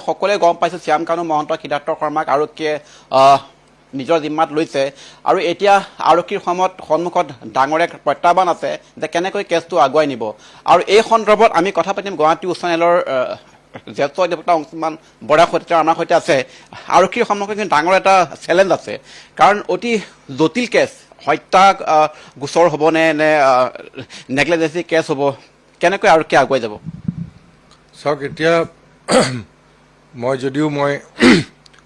সকলোৱে গম পাইছে শ্যাম কানু মহন্ত সিদ্ধাৰ্থ শৰ্মাক আৰক্ষীয়ে নিজৰ জিম্মাত লৈছে আৰু এতিয়া আৰক্ষীৰ সন্মুখত ডাঙৰ এক প্ৰত্যাহ্বান আছে যে কেনেকৈ কেছটো আগুৱাই নিব আৰু এই সন্দৰ্ভত আমি কথা পাতিম গুৱাহাটী উচ্চ ন্যায়ালয়ৰ জ্যেষ্ঠ অধিবক্তা অংশুমান বৰাৰ সৈতে আমাৰ সৈতে আছে। আৰক্ষীৰ সন্মুখত কিন্তু ডাঙৰ এটা চেলেঞ্জ আছে কাৰণ অতি জটিল কেছ হত্যা গোচৰ হ'ব নে নেগলিজেন্সি কেছ হ'ব, কেনেকৈ আৰক্ষী আগুৱাই যাব? চাওক, এতিয়া মই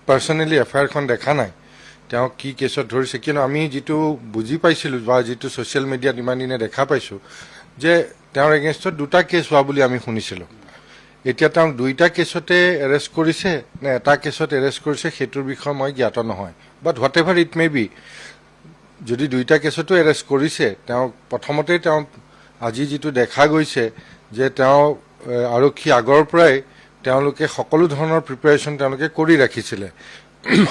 পাৰ্চনেলি এফআইআৰখন দেখা নাই তেওঁ কি কেছত ধৰিছে, কিন্তু আমি যিটো বুজি পাইছিলোঁ বা যিটো ছ'চিয়েল মিডিয়াত ইমান দিনে দেখা পাইছোঁ যে তেওঁৰ এগেইনষ্টত দুটা কেছ হোৱা বুলি আমি শুনিছিলোঁ। এতিয়া তেওঁক দুইটা কেছতে এৰেষ্ট কৰিছে নে এটা কেছত এৰেষ্ট কৰিছে সেইটোৰ বিষয়ে মই জ্ঞাত নহয়, but whatever it may be, যদি দুইটা কেছতো এৰেষ্ট কৰিছে তেওঁক প্ৰথমতে আজি যিটো দেখা গৈছে যে তেওঁ আৰক্ষী আগৰ পৰাই তেওঁলোকে সকলো ধৰণৰ প্ৰিপেৰেশ্যন তেওঁলোকে কৰি ৰাখিছিলে।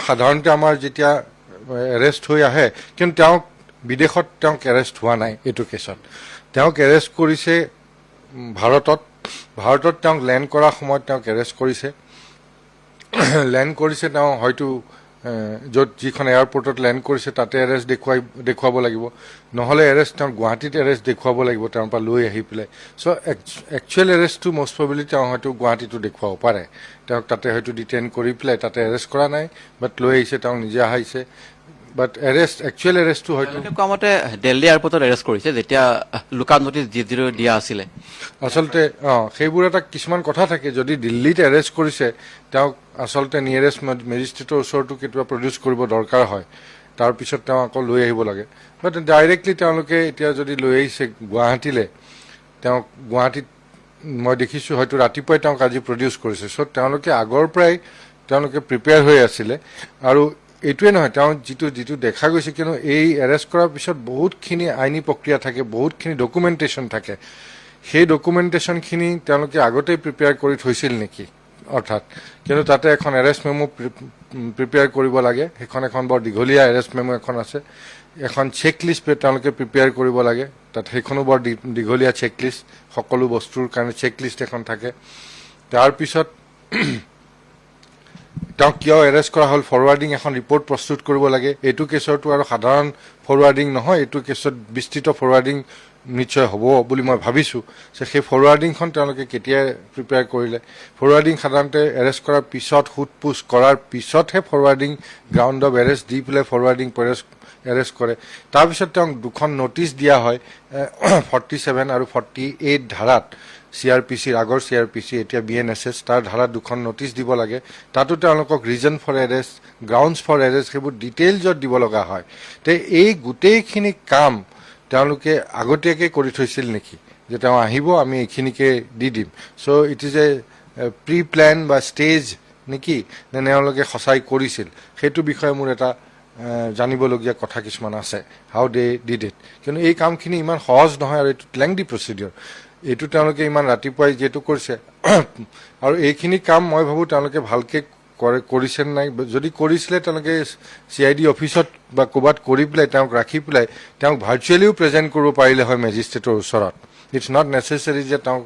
সাধাৰণতে আমাৰ যেতিয়া এৰেষ্ট হৈ আহে, কিন্তু তেওঁক বিদেশত এৰেষ্ট হোৱা নাই। এইটো কেছত তেওঁক এৰেষ্ট কৰিছে ভাৰতত তেওঁক লেণ্ড কৰাৰ সময়ত তেওঁক এৰেষ্ট কৰিছে। তেওঁ হয়তো য'ত যিখন এয়াৰপৰ্টত লেণ্ড কৰিছে তাতে এৰেষ্ট দেখুৱাব লাগিব, নহ'লে তেওঁ গুৱাহাটীত এৰেষ্ট দেখুৱাব লাগিব তেওঁৰ পৰা লৈ আহি পেলাই। চ' একচুৱেল এৰেষ্টটো মষ্ট প্ৰবেবলি তেওঁ হয়তো গুৱাহাটীতো দেখুৱাব পাৰে। তেওঁক তাতে হয়তো ডিটেইন কৰি পেলাই তাতে এৰেষ্ট কৰা নাই, বাট লৈ আহিছে, তেওঁ নিজে আহিছে। বাট একচুৱেল এৰেষ্টটো হয়তো কোৱা মতে দিল্লী এয়াৰপৰ্টত এৰেষ্ট কৰিছে যেতিয়া লুকা নটিচ দিয়া আছিলে। আচলতে সেইবোৰ এটা কিছুমান কথা থাকে, যদি দিল্লীত এৰেষ্ট কৰিছে তেওঁক আচলতে নিয়েৰেষ্ট মেজিষ্ট্ৰেটৰ ওচৰতো কেতিয়াবা প্ৰডিউচ কৰিব দৰকাৰ হয়, তাৰপিছত তেওঁ আকৌ লৈ আহিব লাগে। বাট ডাইৰেক্টলি তেওঁলোকে এতিয়া যদি লৈ আহিছে গুৱাহাটীলৈ, তেওঁক গুৱাহাটীত মই দেখিছোঁ হয়তো ৰাতিপুৱাই তেওঁক আজি প্ৰডিউচ কৰিছে। চ' তেওঁলোকে আগৰ পৰাই প্ৰিপেয়াৰ হৈ আছিলে। আৰু এইটোৱে নহয়, তেওঁ যিটো দেখা গৈছে, কিন্তু এই এৰেষ্ট কৰাৰ পিছত বহুতখিনি আইনী প্ৰক্ৰিয়া থাকে, বহুতখিনি ডকুমেণ্টেশ্যন থাকে। সেই ডকুমেণ্টেশ্যনখিনি তেওঁলোকে আগতেই প্ৰিপেয়াৰ কৰি থৈছিল নেকি, অৰ্থাৎ কিন্তু তাতে এখন এৰেষ্ট মেমো প্ৰিপেয়াৰ কৰিব লাগে। এখন বৰ দীঘলীয়া এৰেষ্ট মেমো এখন আছে। এখন চেকলিষ্ট তেওঁলোকে প্ৰিপেয়াৰ কৰিব লাগে, তাত সেইখনো বৰ দীঘলীয়া চেকলিষ্ট, সকলো বস্তুৰ কাৰণে চেকলিষ্ট এখন থাকে। তাৰপিছত তেওঁক কিয় এৰেষ্ট কৰা হ'ল, ফৰৱাৰ্ডিং এখন ৰিপৰ্ট প্ৰস্তুত কৰিব লাগে। এইটো কেছৰটো আৰু সাধাৰণ ফৰৱাৰ্ডিং নহয়, এইটো কেছত বিস্তৃত ফৰৱাৰ্ডিং নিশ্চয় হ'ব বুলি মই ভাবিছোঁ। সেই ফৰৱাৰ্ডিংখন তেওঁলোকে কেতিয়া প্ৰিপেয়াৰ কৰিলে? ফৰৱাৰ্ডিং সাধাৰণতে এৰেষ্ট কৰাৰ পিছত, সোধ-পোছ কৰাৰ পিছতহে ফৰৱাৰ্ডিং গ্ৰাউণ্ড অফ এৰেষ্ট দি পেলাই ফৰৱাৰ্ডিং এৰেষ্ট কৰে। তাৰপিছত তেওঁক দুখন নটিচ দিয়া হয় 47 আৰু 48 ধাৰাত, আগৰ CRPC এতিয়া BNSS, তাৰ ধাৰাত দুখন নটিচ দিব লাগে। তাতো তেওঁলোকক reason for arrest, grounds for arrest সেইবোৰ ডিটেইলছত দিব লগা হয়। তে এই গোটেইখিনি কাম তেওঁলোকে আগতীয়াকৈ কৰি থৈছিল নেকি, যে তেওঁ আহিব আমি এইখিনিকে দি দিম? So' it is a pre plan বা ষ্টেজ নেকি, নে তেওঁলোকে সঁচাই কৰিছিল? সেইটো বিষয়ে মোৰ এটা জানিবলগীয়া কথা কিছুমান আছে, হাউ দে ডিড ইট। কিন্তু এই কামখিনি ইমান সহজ নহয় আৰু এইটো লেংদি প্ৰচিডিঅ'ৰ। এইটো তেওঁলোকে ইমান ৰাতিপুৱাই যিহেতু কৰিছে, আৰু এইখিনি কাম মই ভাবোঁ তেওঁলোকে ভালকৈ কৰিছে নাই। যদি কৰিছিলে তেওঁলোকে CID অফিচত বা ক'ৰবাত কৰি পেলাই তেওঁক ৰাখি পেলাই তেওঁক ভাৰ্চুৱেলিও প্ৰেজেণ্ট কৰিব পাৰিলে হয় মেজিষ্ট্ৰেটৰ ওচৰত। ইটছ নট নেচেচাৰী যে তেওঁক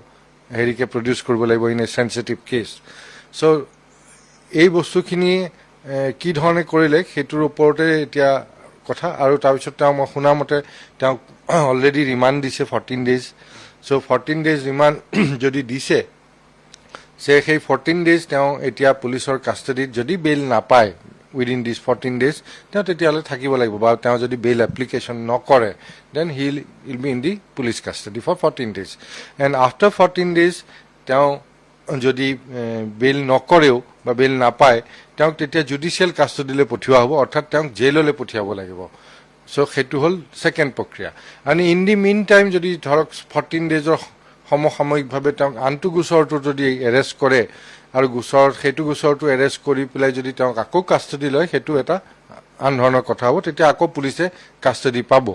হেৰিকে প্ৰডিউচ কৰিব লাগিব ইন এ চেঞ্চিটিভ কেছ। চ' এই বস্তুখিনি কি ধৰণে কৰিলে সেইটোৰ ওপৰতে এতিয়া কথা। আৰু তাৰপিছত মই শুনামতে তেওঁক অলৰেডি ৰিমাণ্ড দিছে 14 days। চ' 14 days ৰিমাণ্ড যদি দিছে, সেই 14 days তেওঁ এতিয়া পুলিচৰ কাষ্টডিত, যদি বেইল নাপায় উইদিন দিছ 14 days, তেওঁ তেতিয়াহ'লে থাকিব লাগিব। বা তেওঁ যদি বেইল এপ্লিকেশ্যন নকৰে, then he will be in the police custody for 14 days। And after 14 days তেওঁ যদি বেইল নকৰেও বা বেইল নাপায়, তেওঁক তেতিয়া জুডিচিয়েল কাষ্টডিলৈ পঠিওৱা হ'ব, অৰ্থাৎ তেওঁক জেইললৈ পঠিয়াব লাগিব। চ' সেইটো হ'ল ছেকেণ্ড প্ৰক্ৰিয়া। আৰু ইন দি মিন টাইম যদি ধৰক 14 daysৰ সমসাময়িকভাৱে তেওঁক আনটো গোচৰটো যদি এৰেষ্ট কৰে আৰু সেইটো গোচৰটো এৰেষ্ট কৰি পেলাই যদি তেওঁক আকৌ কাষ্টডি লয়, সেইটো এটা আন ধৰণৰ কথা হ'ব, তেতিয়া আকৌ পুলিচে কাষ্টডি পাব।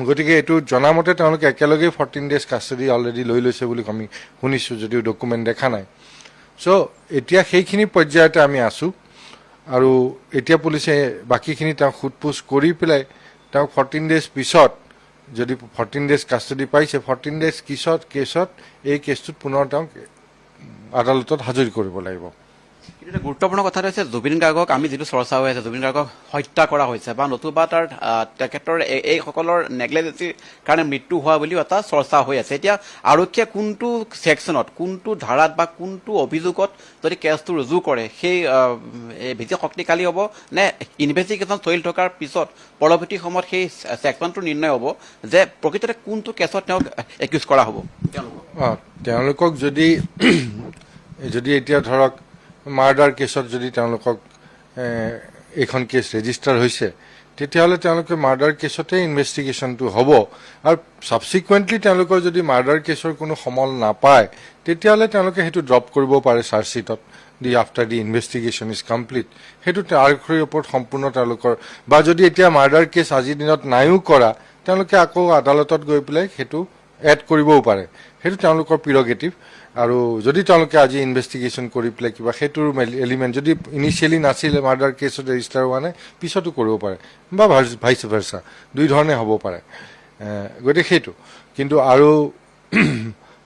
গতিকে এইটো জনামতে তেওঁলোকে একেলগে 14 days কাষ্টডি অলৰেডি লৈ লৈছে বুলি আমি শুনিছোঁ, যদিও ডকুমেণ্ট দেখা নাই। চ' এতিয়া সেইখিনি পৰ্যায়তে আমি আছোঁ। আৰু এতিয়া পুলিচে বাকীখিনি তেওঁক সোধ-পোছ কৰি পেলাই তেওঁক 14 days পিছত, যদি 14 days কাষ্টডি পাইছে, 14 days কেছত এই কেছটোত পুনৰ তেওঁক আদালতত হাজিৰ কৰিব লাগিব। কিন্তু এটা গুৰুত্বপূৰ্ণ কথা হৈছে জুবিন গাৰ্গক আমি যিটো চৰ্চা হৈ আছে জুবিন গাৰ্গক হত্যা কৰা হৈছে বা নতুবা তাৰ তেখেতৰ এইসকলৰ নেগলেজেন্সিৰ কাৰণে মৃত্যু হোৱা বুলিও এটা চৰ্চা হৈ আছে। এতিয়া আৰক্ষীয়ে কোনটো ছেকশ্যনত কোনটো ধাৰাত বা কোনটো অভিযোগত যদি কেছটো ৰুজু কৰে সেই ভিত্তি শক্তিশালী হ'ব নে ইনভেষ্টিগেশ্যন চলি থকাৰ পিছত পৰৱৰ্তী সময়ত সেই ছেকশ্যনটো নিৰ্ণয় হ'ব যে প্ৰকৃততে কোনটো কেছত তেওঁক একিউজ কৰা হ'ব। তেওঁলোকক যদি এতিয়া ধৰক মাৰ্ডাৰ কেছত যদি তেওঁলোকক এইখন কেছ ৰেজিষ্টাৰ হৈছে তেতিয়াহ'লে তেওঁলোকে মাৰ্ডাৰ কেছতে ইনভেষ্টিগেশ্যনটো হ'ব আৰু ছাবচিকুৱেণ্টলি তেওঁলোকৰ যদি মাৰ্ডাৰ কেছৰ কোনো সমল নাপায় তেতিয়াহ'লে তেওঁলোকে সেইটো ড্ৰপ কৰিব পাৰে চাৰ্জশ্বিটত after the investigation is complete. সেইটো আৰক্ষীৰ ওপৰত সম্পূৰ্ণ তেওঁলোকৰ বা যদি এতিয়া মাৰ্ডাৰ কেছ আজিৰ দিনত নাইও কৰা তেওঁলোকে আকৌ আদালতত গৈ পেলাই সেইটো এড কৰিবও পাৰে, সেইটো তেওঁলোকৰ প্ৰিৰগেটিভ। আৰু যদি তেওঁলোকে আজি ইনভেষ্টিগেশ্যন কৰি পেলাই কিবা সেইটোৰ এলিমেণ্ট যদি ইনিচিয়েলি নাছিলে মাৰ্ডাৰ কেছত ৰেজিষ্টাৰ হোৱা নাই পিছতো কৰিব পাৰে বা ভাইচ ভাৰ্চা দুই ধৰণে হ'ব পাৰে। গতিকে সেইটো কিন্তু আৰু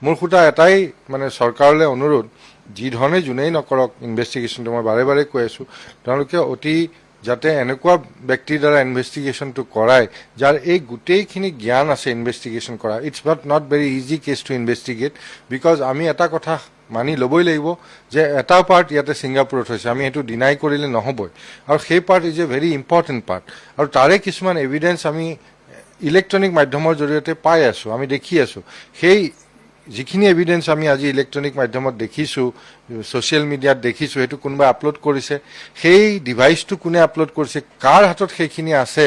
মোৰ সুধা এটাই মানে চৰকাৰলৈ অনুৰোধ, যি ধৰণে যোনেই নকৰক ইনভেষ্টিগেশ্যনটো মই বাৰে বাৰে কৈ আছোঁ তেওঁলোকে অতি যাতে এনেকুৱা ব্যক্তিৰ দ্বাৰা ইনভেষ্টিগেশ্যনটো কৰায় যাৰ এই গোটেইখিনি জ্ঞান আছে ইনভেষ্টিগেশ্যন কৰা। It's not very easy case to investigate because আমি এটা কথা মানি ল'বই লাগিব যে এটা পাৰ্ট ইয়াতে ছিংগাপুৰত হৈছে, আমি সেইটো ডিনাই কৰিলে নহ'বই আৰু সেই part is a very important part আৰু তাৰে কিছুমান এভিডেঞ্চ আমি ইলেক্ট্ৰনিক মাধ্যমৰ জৰিয়তে পাই আছোঁ, আমি দেখি আছোঁ। সেই যিখিনি এভিডেঞ্চ আমি আজি ইলেক্ট্ৰনিক মাধ্যমত দেখিছোঁ ছ'চিয়েল মিডিয়াত দেখিছোঁ সেইটো কোনোবাই আপলোড কৰিছে, সেই ডিভাইচটো কোনে আপলোড কৰিছে, কাৰ হাতত সেইখিনি আছে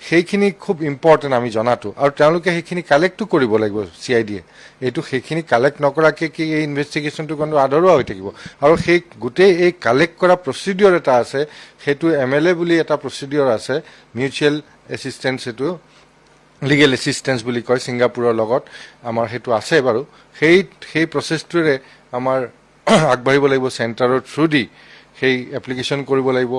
সেইখিনি খুব ইম্পৰ্টেণ্ট আমি জনাটো আৰু তেওঁলোকে সেইখিনি কালেক্টটো কৰিব লাগিব CID-য়ে। এইটো সেইখিনি কালেক্ট নকৰাকৈ কি এই ইনভেষ্টিগেশ্যনটো কিন্তু আধৰুৱা হৈ থাকিব আৰু সেই গোটেই এই কালেক্ট কৰা প্ৰচিডিঅ'ৰ এটা আছে, সেইটো MLA বুলি এটা প্ৰচিডিঅ'ৰ আছে, মিউচুৱেল এছিষ্টেঞ্চ, সেইটো লিগেল এছিষ্টেঞ্চ বুলি কয় ছিংগাপুৰৰ লগত আমাৰ সেইটো আছে বাৰু। সেই প্ৰচেছটোৰে আমাৰ আগবাঢ়িব লাগিব, চেণ্টাৰৰ থ্ৰুদি সেই এপ্লিকেশ্যন কৰিব লাগিব,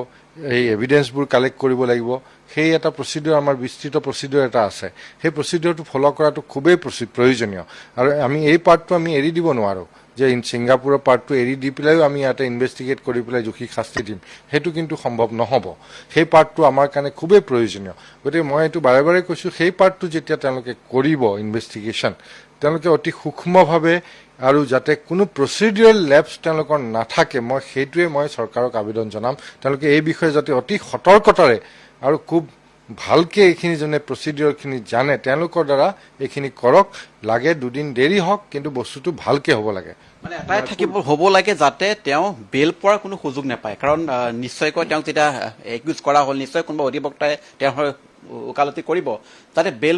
এই এভিডেঞ্চবোৰ কালেক্ট কৰিব লাগিব। সেই এটা প্ৰচিডিঅ'ৰ আমাৰ বিস্তৃত প্ৰচিডিঅ'ৰ এটা আছে, সেই প্ৰচিডিঅ'ৰটো ফ'ল' কৰাটো খুবেই প্ৰয়োজনীয় আৰু আমি এই পাৰ্টটো আমি এৰি দিব নোৱাৰোঁ যে ছিংগাপুৰৰ পাৰ্টটো এৰি দি পেলাইও আমি ইয়াতে ইনভেষ্টিগেট কৰি পেলাই জুখি শাস্তি দিম, সেইটো কিন্তু সম্ভৱ নহ'ব। সেই পাৰ্টটো আমাৰ কাৰণে খুবেই প্ৰয়োজনীয়। গতিকে মই এইটো বাৰে বাৰে কৈছোঁ, সেই পাৰ্টটো যেতিয়া তেওঁলোকে কৰিব ইনভেষ্টিগেশ্যন তেওঁলোকে অতি সূক্ষ্মভাৱে আৰু যাতে কোনো প্ৰচিডিউৰেল লেপছ তেওঁলোকৰ নাথাকে, মই সেইটোৱে মই চৰকাৰক আবেদন জনাম। তেওঁলোকে এই বিষয়ে যাতে অতি সতৰ্কতাৰে আৰু খুব ভালকৈ এইখিনি যোনে প্ৰচিডিঅ'ৰখিনি জানে তেওঁলোকৰ দ্বাৰা এইখিনি কৰক, লাগে দুদিন দেৰি হওক কিন্তু বস্তুটো ভালকৈ হ'ব লাগে। মানে এটাই হ'ব লাগে যাতে তেওঁ বেল পোৱাৰ কোনো সুযোগ নাপায়, কাৰণ নিশ্চয়কৈ তেওঁক যেতিয়া একিউজ কৰা হ'ল নিশ্চয় কোনোবা অধিবক্তাই তেওঁৰ ওকালতি কৰিব, যাতে বেল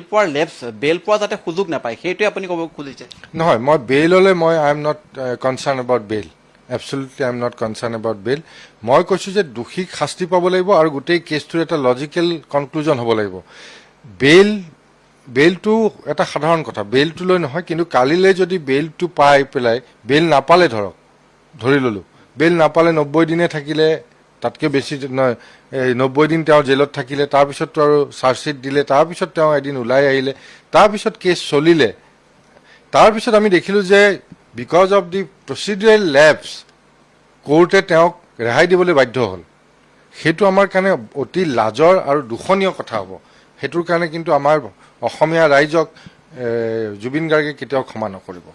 পোৱা যাতে সুযোগ নাপায়, সেইটোৱে আপুনি ক'ব খুজিছে? নহয়, মই বেইললৈ I am not concerned about bail, absolutely I am not concerned about bail. মই কৈছোঁ যে দোষীক শাস্তি পাব লাগিব আৰু গোটেই কেছটোৰ এটা লজিকেল কনক্লুজন হ'ব লাগিব। বেইলটো এটা সাধাৰণ কথা, বেইলটো লৈ নহয়, কিন্তু কালিলৈ যদি বেইলটো পাই পেলাই বেইল নাপালে ধৰি ল'লোঁ বেইল নাপালে 90 দিনে থাকিলে, তাতকৈ বেছি নহয় 90 দিন তেওঁ জেলত থাকিলে, তাৰপিছততো আৰু চাৰ্জশ্বিট দিলে, তাৰপিছত তেওঁ এদিন ওলাই আহিলে, তাৰপিছত কেছ চলিলে, তাৰপিছত আমি দেখিলোঁ যে because of the procedural lapse কোৰ্টে তেওঁক ৰেহাই দিবলৈ বাধ্য হ'ল। সেইটো আমাৰ কাৰণে অতি লাজৰ আৰু দূষণীয় কথা হ'ব। সেইটোৰ কাৰণে কিন্তু আমাৰ অসমীয়া ৰাইজক জুবিন গাৰ্গে কেতিয়াও ক্ষমা নকৰিব।